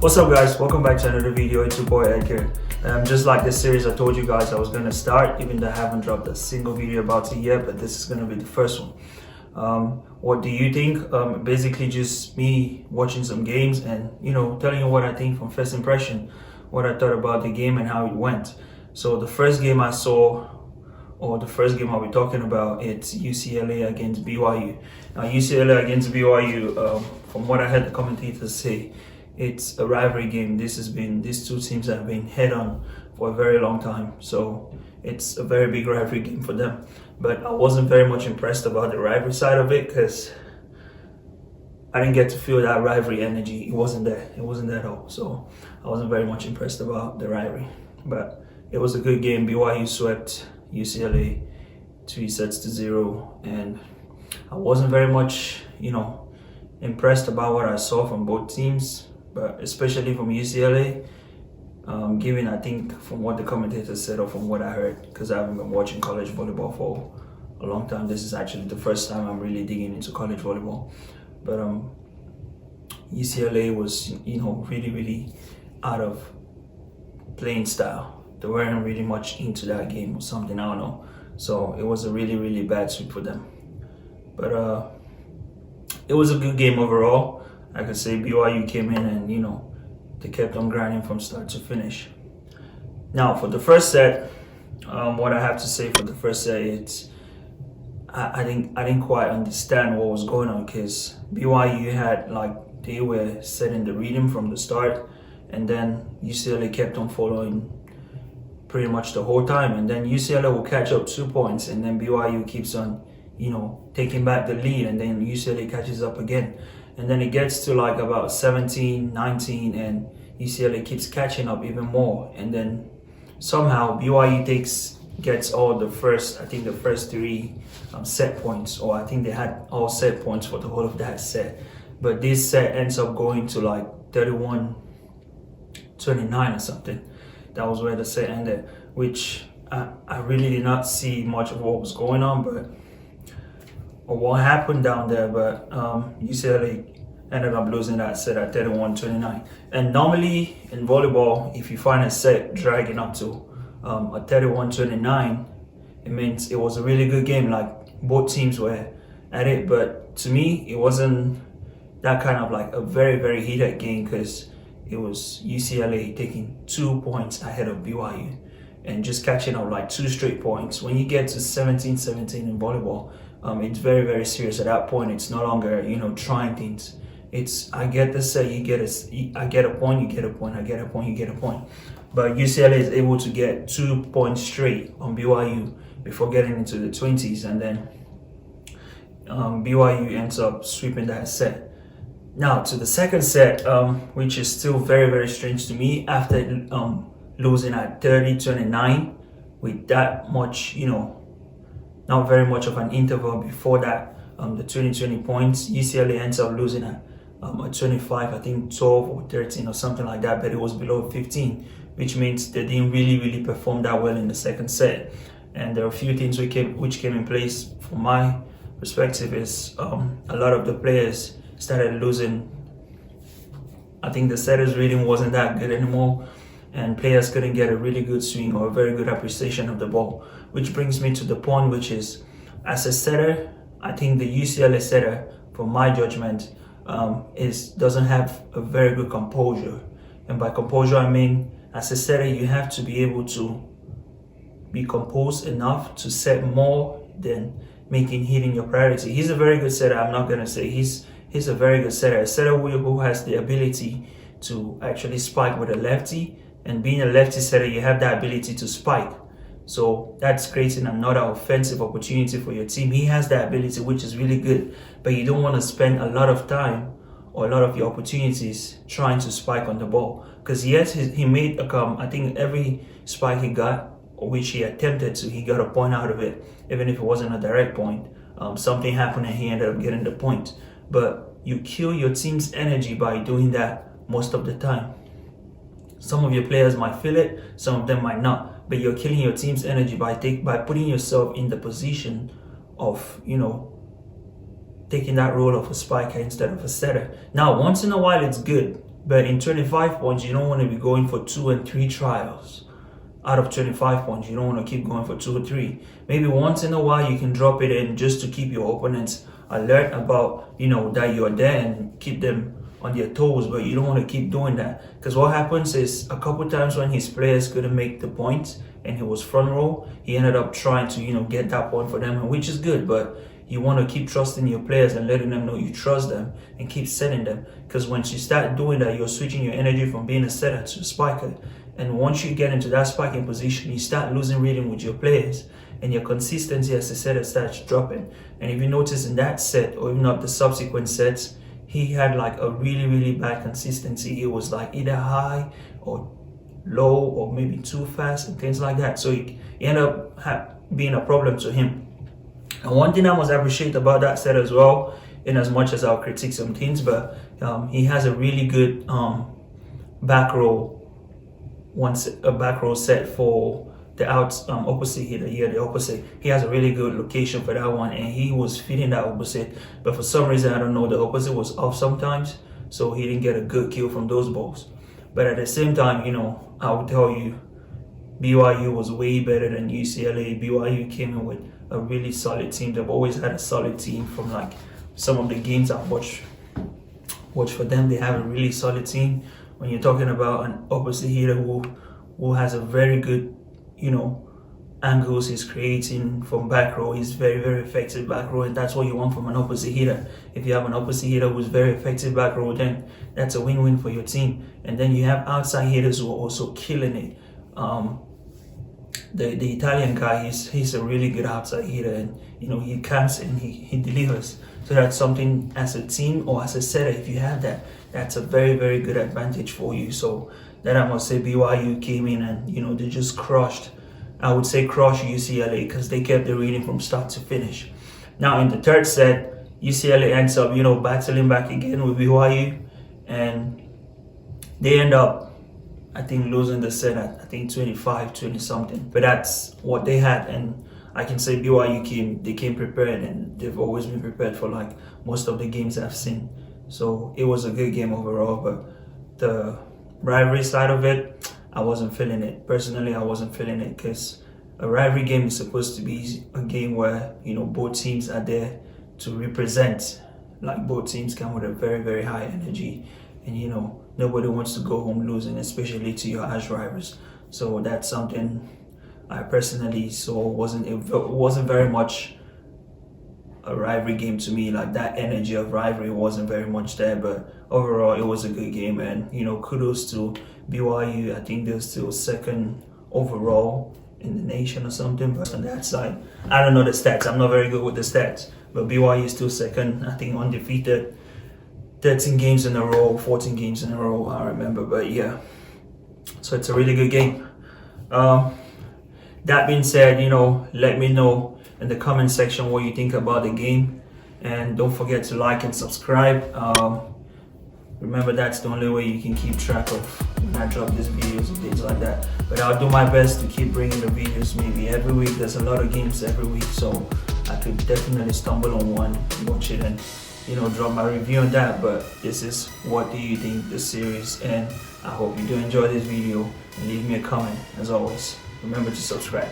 What's up guys, welcome back to another video. It's your boy Ed here. Just like this series I told you guys I was going to start, even though I haven't dropped a single video about it yet, but this is going to be the first one. What do you think? Basically just me watching some games and telling you what I think from first impression, what I thought about the game and how it went. So the first game I saw, or the first game I'll be talking about, it's UCLA against BYU. Now UCLA against BYU, from what I heard the commentators say, it's a rivalry game. These two teams have been head on for a very long time, so it's a very big rivalry game for them. But I wasn't very much impressed about the rivalry side of it because I didn't get to feel that rivalry energy. It wasn't there at all. So I wasn't very much impressed about the rivalry. But it was a good game. BYU swept UCLA 3-0, and I wasn't very much, impressed about what I saw from both teams, but especially from UCLA, given I think from what the commentators said or from what I heard, because I haven't been watching college volleyball for a long time. This is actually the first time I'm really digging into college volleyball. But UCLA was, really out of playing style. They weren't really much into that game or something, I don't know. So it was a really bad sweep for them. But it was a good game overall. I could say BYU came in and they kept on grinding from start to finish. Now for the first set, what I have to say for the first set, it's I didn't quite understand what was going on, because BYU had, they were setting the rhythm from the start, and then UCLA kept on following pretty much the whole time, and then UCLA will catch up 2 points, and then BYU keeps on taking back the lead, and then UCLA catches up again. And then it gets to about 17, 19, and UCLA keeps catching up even more. And then somehow BYU gets all the first three set points, or I think they had all set points for the whole of that set. But this set ends up going to 31-29 or something. That was where the set ended, which I really did not see much of what was going on, or what happened down there, but UCLA ended up losing that set at 31-29. And normally in volleyball, if you find a set dragging up to a 31-29, it means it was a really good game, both teams were at it. But to me, it wasn't that kind of a very heated game, because it was UCLA taking 2 points ahead of BYU and just catching up 2 straight points. When you get to 17-17 in volleyball, it's very serious at that point. It's no longer trying things. It's I get the set, I get a point, you get a point, I get a point, you get a point. But UCLA is able to get 2 points straight on BYU before getting into the 20s, and then BYU ends up sweeping that set. Now to the second set, which is still very strange to me, after losing at 30-29 with that much, not very much of an interval before that, the 20 points, UCLA ends up losing at 25, I think 12 or 13 or something like that, but it was below 15, which means they didn't really perform that well in the second set. And there are a few things which came in place from my perspective. Is a lot of the players started losing. I think the setter's reading wasn't that good anymore, and players couldn't get a really good swing or a very good appreciation of the ball, which brings me to the point, which is, as a setter, I think the UCLA setter, from my judgment, doesn't have a very good composure. And by composure, I mean, as a setter, you have to be able to be composed enough to set more than making hitting your priority. He's a very good setter. I'm not gonna say he's a very good setter. A setter who has the ability to actually spike with a lefty, and being a lefty setter, you have that ability to spike. So that's creating another offensive opportunity for your team. He has that ability, which is really good, but you don't want to spend a lot of time or a lot of your opportunities trying to spike on the ball. Because yes, he made I think every spike he got, or which he attempted to, he got a point out of it, even if it wasn't a direct point. Something happened and he ended up getting the point. But you kill your team's energy by doing that most of the time. Some of your players might feel it, some of them might not, but you're killing your team's energy by putting yourself in the position of taking that role of a spiker instead of a setter. Now, once in a while, it's good. But in 25 points, you don't want to be going for 2 and 3 trials. Out of 25 points, you don't want to keep going for 2 or 3. Maybe once in a while you can drop it in just to keep your opponents alert about, that you're there and keep them on their toes, but you don't want to keep doing that. Because what happens is a couple times when his players couldn't make the points and he was front row, he ended up trying to, get that point for them, which is good, but you want to keep trusting your players and letting them know you trust them and keep setting them. Because once you start doing that, you're switching your energy from being a setter to a spiker. And once you get into that spiking position, you start losing rhythm with your players and your consistency as a setter starts dropping. And if you notice in that set, or even not the subsequent sets, he had like a really, really bad consistency. It was like either high or low or maybe too fast and things like that. So it ended up being a problem to him. And one thing I must appreciate about that set as well, in as much as I'll critique some things, but he has a really good back row set for the opposite hitter. Yeah, the opposite. He has a really good location for that one, and he was feeding that opposite. But for some reason, I don't know, the opposite was off sometimes, so he didn't get a good kill from those balls. But at the same time, I would tell you, BYU was way better than UCLA. BYU came in with a really solid team. They've always had a solid team from like some of the games I've watched for them. They have a really solid team. When you're talking about an opposite hitter who has a very good, angles he's creating from back row, he's very, very effective back row, and that's what you want from an opposite hitter. If you have an opposite hitter who's very effective back row, then that's a win-win for your team. And then you have outside hitters who are also killing it. The Italian guy, he's a really good outside hitter, and he comes and he delivers. So that's something as a team or as a setter, if you have that, that's a very, very good advantage for you. So that I must say, BYU came in and they just crushed. I would say crushed UCLA because they kept the reading from start to finish. Now in the third set, UCLA ends up battling back again with BYU, and they end up, I think, losing the set at 25, 20 something. But that's what they had, and I can say BYU came prepared, and they've always been prepared for like most of the games I've seen. So it was a good game overall, but the rivalry side of it, I wasn't feeling it. Personally, I wasn't feeling it because a rivalry game is supposed to be a game where, both teams are there to represent. Like both teams come with a very, very high energy, and nobody wants to go home losing, especially to your arch rivals. So that's something I personally saw wasn't very much a rivalry game to me. Like that energy of rivalry wasn't very much there, but overall it was a good game. And kudos to BYU. I think they're still second overall in the nation or something, but on that side, I don't know the stats. I'm not very good with the stats, but BYU is still second, I think, undefeated, 13 games in a row, 14 games in a row, I remember. But yeah, so it's a really good game. That being said, let me know in the comment section what you think about the game, and don't forget to like and subscribe. Remember, that's the only way you can keep track of when I drop these videos and things like that. But I'll do my best to keep bringing the videos maybe every week. There's a lot of games every week, so I could definitely stumble on one, watch it, and drop my review on that. But this is what do you think the series, and I hope you do enjoy this video, and leave me a comment. As always, remember to subscribe.